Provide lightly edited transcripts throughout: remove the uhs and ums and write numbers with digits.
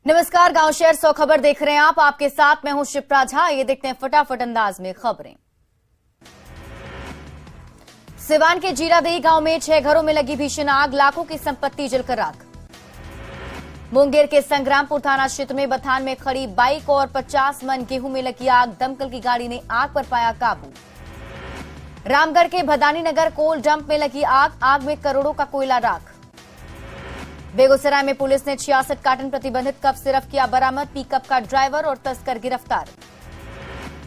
नमस्कार, गांव शहर 100 खबर देख रहे हैं आप। आपके साथ मैं हूं शिप्रा झा। ये देखते हैं फटाफट अंदाज में खबरें। सिवान के जीरादेई गांव में 6 घरों में लगी भीषण आग, लाखों की संपत्ति जलकर राख। मुंगेर के संग्रामपुर थाना क्षेत्र में बथान में खड़ी बाइक और 50 मन गेहूं में लगी आग, दमकल की गाड़ी ने आग पर पाया काबू। रामगढ़ के भदानी नगर कोल डंप में लगी आग में करोड़ों का कोयला राख। बेगूसराय में पुलिस ने 66 कार्टन प्रतिबंधित कफ सिरफ किया बरामद, पिकअप का ड्राइवर और तस्कर गिरफ्तार।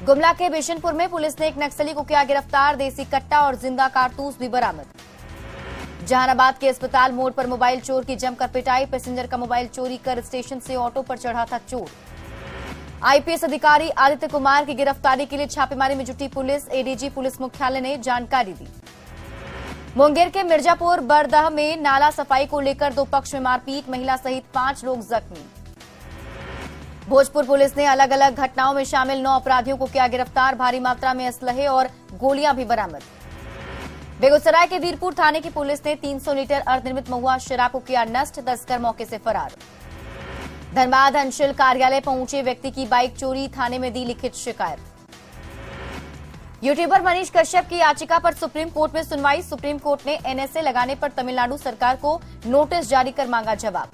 गुमला के बिशनपुर में पुलिस ने एक नक्सली को किया गिरफ्तार, देसी कट्टा और जिंदा कारतूस भी बरामद। जहानाबाद के अस्पताल मोड़ पर मोबाइल चोर की जमकर पिटाई, पैसेंजर का मोबाइल चोरी कर स्टेशन से ऑटो पर चढ़ा था चोर। आईपीएस अधिकारी आदित्य कुमार की गिरफ्तारी के लिए छापेमारी में जुटी पुलिस, एडीजी पुलिस मुख्यालय ने जानकारी दी। मुंगेर के मिर्जापुर बरदह में नाला सफाई को लेकर 2 पक्ष में मारपीट, महिला सहित 5 लोग जख्मी। भोजपुर पुलिस ने अलग अलग घटनाओं में शामिल 9 अपराधियों को किया गिरफ्तार, भारी मात्रा में असलहे और गोलियां भी बरामद। बेगूसराय के वीरपुर थाने की पुलिस ने 300 लीटर अर्धनिर्मित महुआ शराब को किया नष्ट, तस्कर मौके से फरार। धनबाद अंचल कार्यालय पहुंचे व्यक्ति की बाइक चोरी, थाने में दी लिखित शिकायत। यूट्यूबर मनीष कश्यप की याचिका पर सुप्रीम कोर्ट में सुनवाई, सुप्रीम कोर्ट ने एनएसए लगाने पर तमिलनाडु सरकार को नोटिस जारी कर मांगा जवाब।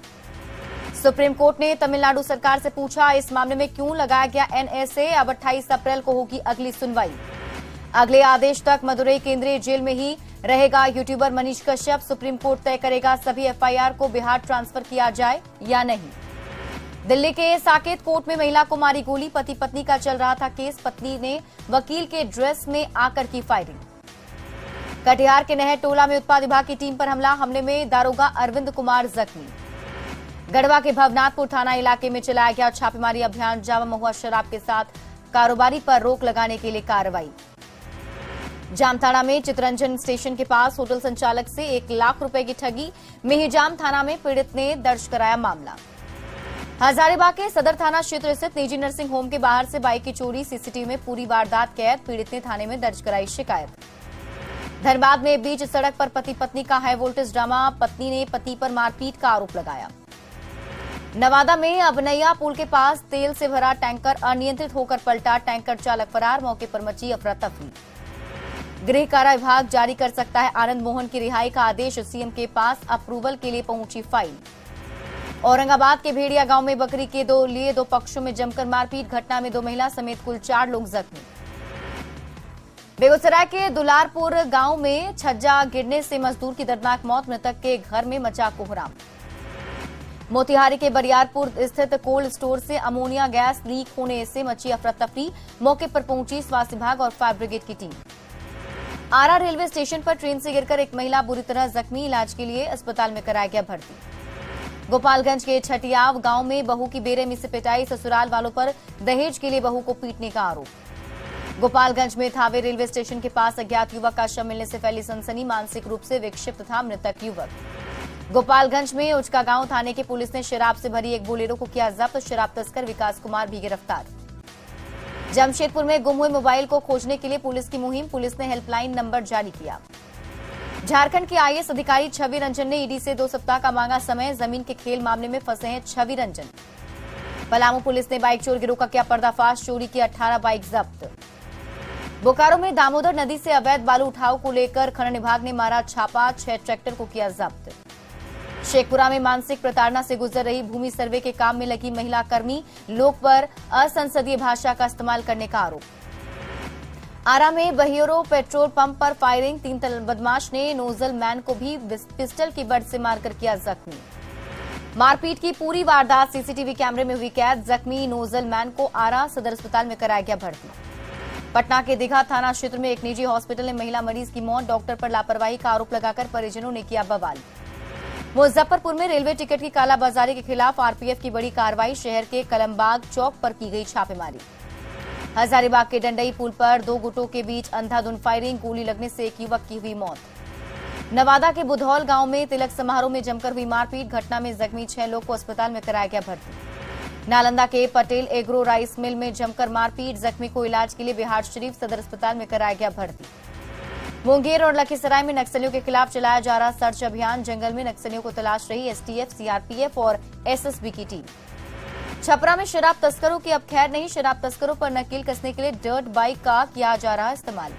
सुप्रीम कोर्ट ने तमिलनाडु सरकार से पूछा, इस मामले में क्यों लगाया गया एनएसए। अब 28 अप्रैल को होगी अगली सुनवाई। अगले आदेश तक मदुरई केंद्रीय जेल में ही रहेगा YouTuber Manish Kashyap. Supreme court तय करेगा सभी एफआईआर को बिहार ट्रांसफर किया जाए या नहीं। दिल्ली के साकेत कोर्ट में महिला को मारी गोली, पति पत्नी का चल रहा था केस, पत्नी ने वकील के ड्रेस में आकर की फायरिंग। कटिहार के नहर टोला में उत्पाद विभाग की टीम पर हमला, हमले में दारोगा अरविंद कुमार जख्मी। गढ़वा के भवनाथपुर थाना इलाके में चलाया गया छापेमारी अभियान, जावा महुआ शराब के साथ कारोबारी पर रोक लगाने के लिए कार्रवाई। जामताड़ा में चितरंजन स्टेशन के पास होटल संचालक से 1 लाख रुपए की ठगी, मेहिजाम थाना में पीड़ित ने दर्ज कराया मामला। हजारीबाग के सदर थाना क्षेत्र स्थित निजी नर्सिंग होम के बाहर से बाइक की चोरी, सीसीटीवी में पूरी वारदात कैद, पीड़ित ने थाने में दर्ज कराई शिकायत। धनबाद में बीच सड़क पर पति पत्नी का हाई वोल्टेज ड्रामा, पत्नी ने पति पर मारपीट का आरोप लगाया। नवादा में अबनैया पुल के पास तेल से भरा टैंकर अनियंत्रित होकर पलटा, टैंकर चालक फरार, मौके पर मची अफरा तफरी। गृह कारा विभाग जारी कर सकता है आनंद मोहन की रिहाई का आदेश, सीएम के पास अप्रूवल के लिए पहुंची फाइल। औरंगाबाद के भेड़िया गांव में बकरी के लिए 2 पक्षों में जमकर मारपीट, घटना में 2 महिला समेत कुल 4 लोग जख्मी। बेगूसराय के दुलारपुर गांव में छज्जा गिरने से मजदूर की दर्दनाक मौत, मृतक के घर में मचा कोहराम। मोतिहारी के बरियारपुर स्थित कोल्ड स्टोर से अमोनिया गैस लीक होने से मची अफरा तफरी, मौके पर पहुंची स्वास्थ्य विभाग और फायर ब्रिगेड की टीम। आरा रेलवे स्टेशन पर ट्रेन से गिरकर एक महिला बुरी तरह जख्मी, इलाज के लिए अस्पताल में कराया गया भर्ती। गोपालगंज के छटियाव गांव में बहू की बेरहमी से पिटाई, ससुराल वालों पर दहेज के लिए बहू को पीटने का आरोप। गोपालगंज में थावे रेलवे स्टेशन के पास अज्ञात युवक का शव मिलने से फैली सनसनी, मानसिक रूप से विक्षिप्त था मृतक युवक। गोपालगंज में उचका गांव थाने की पुलिस ने शराब से भरी एक बोलेरो को किया जब्त, शराब तस्कर विकास कुमार भी गिरफ्तार। जमशेदपुर में गुम हुए मोबाइल को खोजने के लिए पुलिस की मुहिम, पुलिस ने हेल्पलाइन नंबर जारी किया। झारखंड के आईएएस अधिकारी छवि रंजन ने ईडी से 2 सप्ताह का मांगा समय, जमीन के खेल मामले में फंसे हैं छवि रंजन। पलामू पुलिस ने बाइक चोर गिरोह का किया पर्दाफाश, चोरी की 18 बाइक जब्त। बोकारो में दामोदर नदी से अवैध बालू उठाव को लेकर खनन विभाग ने मारा छापा, 6 ट्रैक्टर को किया जब्त। शेखपुरा में मानसिक प्रताड़ना से गुजर रही भूमि सर्वे के काम में लगी महिला कर्मी, लोग पर असंसदीय भाषा का इस्तेमाल करने का आरोप। आरा में बहियोरो पेट्रोल पंप पर फायरिंग, 3 बदमाश ने नोजल मैन को भी पिस्टल की बट से मारकर किया जख्मी। मारपीट की पूरी वारदात सीसीटीवी कैमरे में हुई कैद, जख्मी नोजल मैन को आरा सदर अस्पताल में कराया गया भर्ती। पटना के दीघा थाना क्षेत्र में एक निजी हॉस्पिटल में महिला मरीज की मौत, डॉक्टर पर लापरवाही का आरोप लगाकर परिजनों ने किया बवाल। मुजफ्फरपुर में रेलवे टिकट की कालाबाजारी के खिलाफ आरपीएफ की बड़ी कार्रवाई, शहर के कलमबाग चौक पर की गई छापेमारी। हजारीबाग के डंडई पुल पर 2 गुटों के बीच अंधाधुंध फायरिंग, गोली लगने से एक युवक की हुई मौत। नवादा के बुधौल गांव में तिलक समारोह में जमकर हुई मारपीट, घटना में जख्मी 6 लोग को अस्पताल में कराया गया भर्ती। नालंदा के पटेल एग्रो राइस मिल में जमकर मारपीट, जख्मी को इलाज के लिए बिहार शरीफ सदर अस्पताल में कराया गया भर्ती। मुंगेर और लखीसराय में नक्सलियों के खिलाफ चलाया जा रहा सर्च अभियान, जंगल में नक्सलियों को तलाश रही एसटीएफ, सीआरपीएफ और एसएसबी की टीम। छपरा में शराब तस्करों की अब खैर नहीं, शराब तस्करों पर नकेल कसने के लिए डर्ट बाइक का किया जा रहा इस्तेमाल।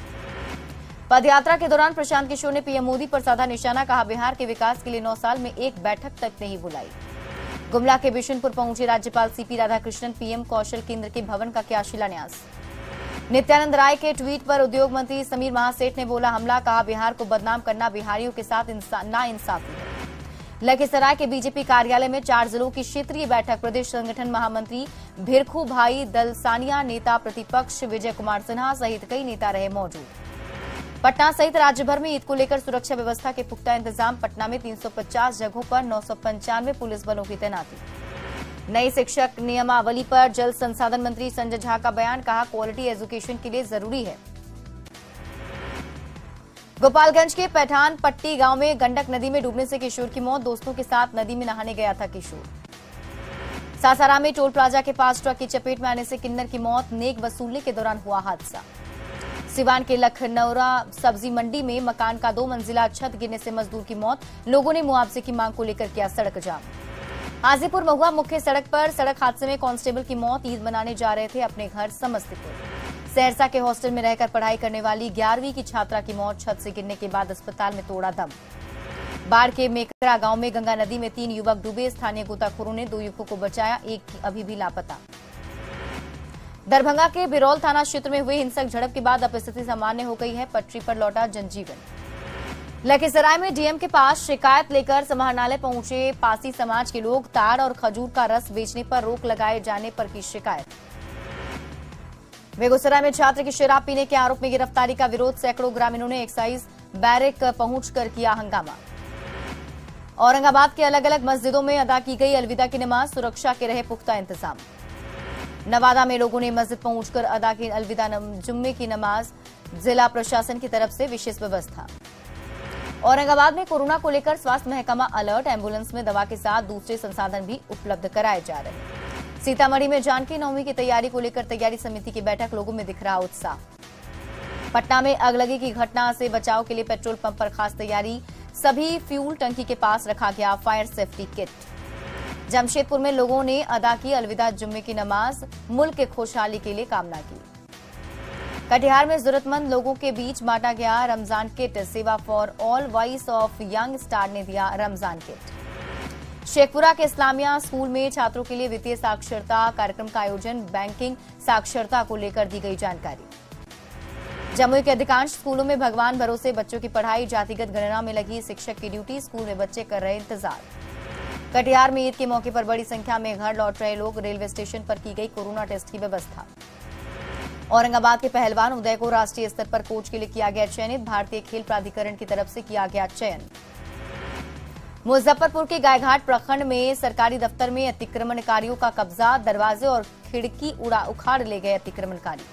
पदयात्रा के दौरान प्रशांत किशोर ने पीएम मोदी पर साधा निशाना, कहा बिहार के विकास के लिए 9 साल में एक बैठक तक नहीं बुलाई। गुमला के बिशुनपुर पहुंचे राज्यपाल सीपी राधाकृष्णन, पीएम कौशल केंद्र के भवन का किया शिलान्यास। नित्यानंद राय के ट्वीट पर उद्योग मंत्री समीर महासेठ ने बोला हमला, कहा बिहार को बदनाम करना बिहारियों के साथ नाइंसाफी है। लखीसराय के बीजेपी कार्यालय में 4 जिलों की क्षेत्रीय बैठक, प्रदेश संगठन महामंत्री भिरखू भाई दलसानिया, नेता प्रतिपक्ष विजय कुमार सिन्हा सहित कई नेता रहे मौजूद। पटना सहित राज्य भर में ईद को लेकर सुरक्षा व्यवस्था के पुख्ता इंतजाम, पटना में 350 जगहों पर 995 पुलिस बलों की तैनाती। नई शिक्षक नियमावली पर जल संसाधन मंत्री संजय झा का बयान, कहा क्वालिटी एजुकेशन के लिए जरूरी है। गोपालगंज के पैठान पट्टी गांव में गंडक नदी में डूबने से किशोर की मौत, दोस्तों के साथ नदी में नहाने गया था किशोर। सासाराम में टोल प्लाजा के पास ट्रक की चपेट में आने से किन्नर की मौत, नेक वसूलने के दौरान हुआ हादसा। सिवान के लखनौरा सब्जी मंडी में मकान का 2 मंजिला छत गिरने से मजदूर की मौत, लोगों ने मुआवजे की मांग को लेकर किया सड़क जाम। हाजीपुर महुआ मुख्य सड़क पर सड़क हादसे में कांस्टेबल की मौत, ईद मनाने जा रहे थे अपने घर समस्तीपुर। सहरसा के हॉस्टल में रहकर पढ़ाई करने वाली 11वीं की छात्रा की मौत, छत से गिरने के बाद अस्पताल में तोड़ा दम। बाढ़ के मेकरा गांव में गंगा नदी में 3 युवक डूबे, स्थानीय गोताखोरों ने 2 युवकों को बचाया, एक अभी भी लापता। दरभंगा के बिरौल थाना क्षेत्र में हुई हिंसक झड़प के बाद अब स्थिति सामान्य हो गई है, पटरी पर लौटा जनजीवन। लखीसराय में डीएम के पास शिकायत लेकर समाहरणालय पहुंचे पासी समाज के लोग, ताड़ और खजूर का रस बेचने पर रोक लगाए जाने पर की शिकायत। बेगूसराय में छात्र की शराब पीने के आरोप में गिरफ्तारी का विरोध, सैकड़ों ग्रामीणों ने एक्साइज बैरक पहुंचकर किया हंगामा। औरंगाबाद के अलग अलग मस्जिदों में अदा की गई अलविदा की नमाज, सुरक्षा के रहे पुख्ता इंतजाम। नवादा में लोगों ने मस्जिद पहुंचकर अदा की अलविदा जुम्मे की नमाज, जिला प्रशासन की तरफ से विशेष व्यवस्था। औरंगाबाद में कोरोना को लेकर स्वास्थ्य महकमा अलर्ट, एम्बुलेंस में दवा के साथ दूसरे संसाधन भी उपलब्ध कराए जा रहे हैं। सीतामढ़ी में जानकी नवमी की तैयारी को लेकर तैयारी समिति की बैठक, लोगों में दिख रहा उत्साह। पटना में अगलगी की घटना से बचाव के लिए पेट्रोल पंप पर खास तैयारी, सभी फ्यूल टंकी के पास रखा गया फायर सेफ्टी किट। जमशेदपुर में लोगों ने अदा की अलविदा जुम्मे की नमाज, मुल्क के खुशहाली के लिए कामना की। कटिहार में जरूरतमंद लोगों के बीच बांटा गया रमजान किट, सेवा for all voice of young star ने दिया रमजान किट। शेखपुरा के इस्लामिया स्कूल में छात्रों के लिए वित्तीय साक्षरता कार्यक्रम का आयोजन, बैंकिंग साक्षरता को लेकर दी गई जानकारी। जमुई के अधिकांश स्कूलों में भगवान भरोसे बच्चों की पढ़ाई, जातिगत गणना में लगी शिक्षक की ड्यूटी, स्कूल में बच्चे कर रहे इंतजार। कटिहार में ईद के मौके पर बड़ी संख्या में घर लौट रहे लोग, रेलवे स्टेशन पर की गई कोरोना टेस्ट की व्यवस्था। औरंगाबाद के पहलवान उदय को राष्ट्रीय स्तर पर कोच के लिए किया गया चयनित, भारतीय खेल प्राधिकरण की तरफ से किया गया चयन। मुजफ्फरपुर के गायघाट प्रखंड में सरकारी दफ्तर में अतिक्रमणकारियों का कब्जा, दरवाजे और खिड़की उखाड़ ले गए अतिक्रमणकारी।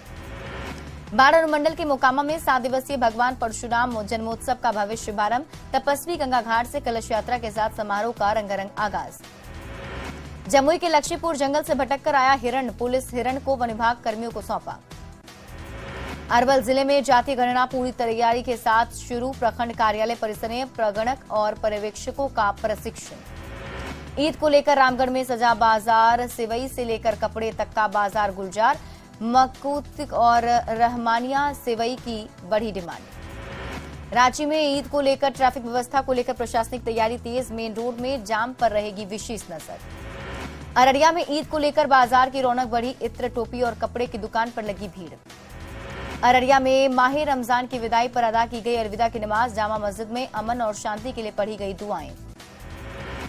बाढ़ अनुमंडल के मोकामा में 7 दिवसीय भगवान परशुराम जन्मोत्सव का भव्य शुभारंभ, तपस्वी गंगा घाट से कलश यात्रा के साथ समारोह का रंगारंग आगाज। जमुई के लक्ष्मीपुर जंगल से भटक कर आया हिरण, पुलिस हिरण को वन विभाग कर्मियों को सौंपा। अरवल जिले में जातीय गणना पूरी तैयारी के साथ शुरू, प्रखंड कार्यालय परिसर में प्रगणक और पर्यवेक्षकों का प्रशिक्षण। ईद को लेकर रामगढ़ में सजा बाजार, सेवई से लेकर कपड़े तक का बाजार गुलजार, मकूत और रहमानिया सेवई की बढ़ी डिमांड। रांची में ईद को लेकर ट्रैफिक व्यवस्था को लेकर प्रशासनिक तैयारी तेज, मेन रोड में जाम पर रहेगी विशेष नजर। अररिया में ईद को लेकर बाजार की रौनक बढ़ी, इत्र, टोपी और कपड़े की दुकान पर लगी भीड़। अररिया में माह रमजान की विदाई पर अदा की गई अलविदा की नमाज, जामा मस्जिद में अमन और शांति के लिए पढ़ी गई दुआएं।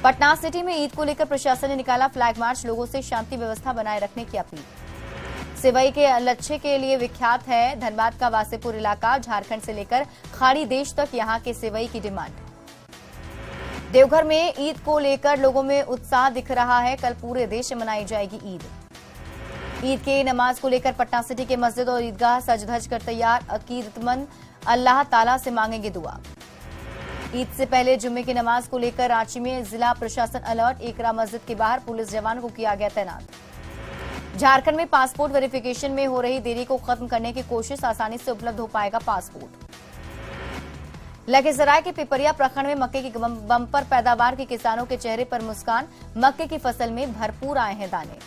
पटना सिटी में ईद को लेकर प्रशासन ने निकाला फ्लैग मार्च, लोगों से शांति व्यवस्था बनाए रखने की अपील। सेवई के लच्छे के लिए विख्यात है धनबाद का वासेपुर इलाका, झारखंड से लेकर खाड़ी देश तक यहां के सेवई की डिमांड। देवघर में ईद को लेकर लोगों में उत्साह दिख रहा है, कल पूरे देश में मनाई जाएगी ईद। ईद के नमाज को लेकर पटना सिटी के मस्जिद और ईदगाह सज धज कर तैयार, अकीदतमंद अल्लाह ताला से मांगेंगे दुआ। ईद से पहले जुम्मे की नमाज को लेकर रांची में जिला प्रशासन अलर्ट, एकरा मस्जिद के बाहर पुलिस जवान को किया गया तैनात। झारखंड में पासपोर्ट वेरिफिकेशन में हो रही देरी को खत्म करने की कोशिश, आसानी से उपलब्ध हो पाएगा पासपोर्ट। लखीसराय के पिपरिया प्रखंड में मक्के की बम्पर पैदावार के किसानों के चेहरे पर मुस्कान, मक्के की फसल में भरपूर आए हैं दाने।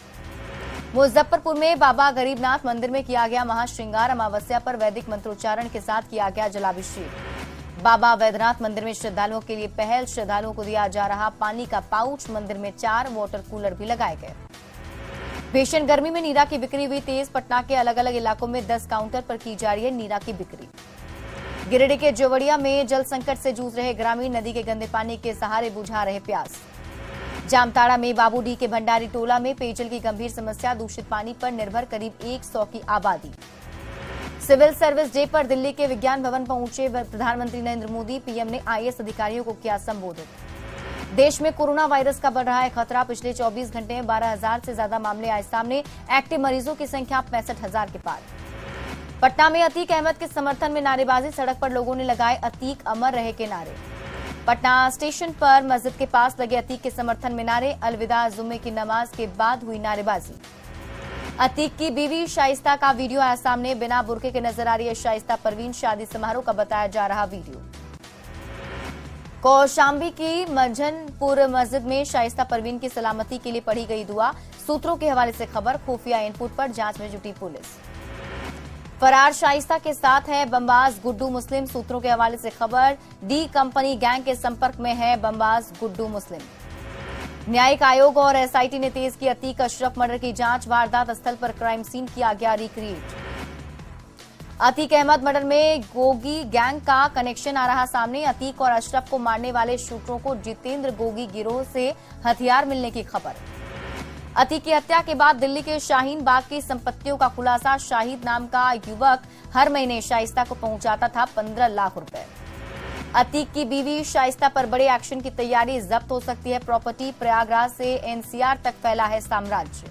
मुजफ्फरपुर में बाबा गरीबनाथ मंदिर में किया गया महाश्रृंगार। अमावस्या पर वैदिक मंत्रोच्चारण के साथ किया गया जलाभिषेक। बाबा वैद्यनाथ मंदिर में श्रद्धालुओं के लिए पहल। श्रद्धालुओं को दिया जा रहा पानी का पाउच। मंदिर में 4 वाटर कूलर भी लगाए गए। भीषण गर्मी में नीरा की बिक्री हुई तेज। पटना के अलग अलग इलाकों में 10 काउंटर पर की जा रही है नीरा की बिक्री। गिरिडीह के जोवड़िया में जल संकट से जूझ रहे ग्रामीण नदी के गंदे पानी के सहारे बुझा रहे प्यास। जामताड़ा में बाबूडीह के भंडारी टोला में पेयजल की गंभीर समस्या। दूषित पानी पर निर्भर करीब 100 की आबादी। सिविल सर्विस डे पर दिल्ली के विज्ञान भवन पहुंचे प्रधानमंत्री नरेंद्र मोदी। पीएम ने आईएएस अधिकारियों को किया संबोधित। देश में कोरोना वायरस का बढ़ रहा है खतरा। पिछले 24 घंटे में 12,000 से ज्यादा मामले आए सामने। एक्टिव मरीजों की संख्या 65,000 के पार। पटना में अतीक अहमद के समर्थन में नारेबाजी। सड़क पर लोगों ने लगाए अतीक अमर रहे के नारे। पटना स्टेशन पर मस्जिद के पास लगे अतीक के समर्थन में नारे। अलविदा जुम्मे की नमाज के बाद हुई नारेबाजी। अतीक की बीवी शाइस्ता का वीडियो आया सामने। बिना बुर्के के नजर आ रही है शाइस्ता परवीन। शादी समारोह का बताया जा रहा वीडियो। कौशांबी की मंझनपुर मस्जिद में शाइस्ता परवीन की सलामती के लिए पढ़ी गई दुआ। सूत्रों के हवाले से खबर। खुफिया इनपुट पर जांच में जुटी पुलिस। फरार शाइस्ता के साथ है बमबाज गुड्डू मुस्लिम। सूत्रों के हवाले से खबर। डी कंपनी गैंग के संपर्क में है बमबाज गुड्डू मुस्लिम। न्यायिक आयोग और एसआईटी ने तेज की अतीक अशरफ मर्डर की जांच। वारदात स्थल पर क्राइम सीन किया गया रिक्रिएट। अतीक अहमद मर्डर में गोगी गैंग का कनेक्शन आ रहा सामने। अतीक और अशरफ को मारने वाले शूटरों को जितेंद्र गोगी गिरोह से हथियार मिलने की खबर। अतीक की हत्या के बाद दिल्ली के शाहीन बाग की संपत्तियों का खुलासा। शाहिद नाम का युवक हर महीने शाइस्ता को पहुंचाता था 15 लाख रुपए। अतीक की बीवी शाइस्ता पर बड़े एक्शन की तैयारी। जब्त हो सकती है प्रॉपर्टी। प्रयागराज से एनसीआर तक फैला है साम्राज्य।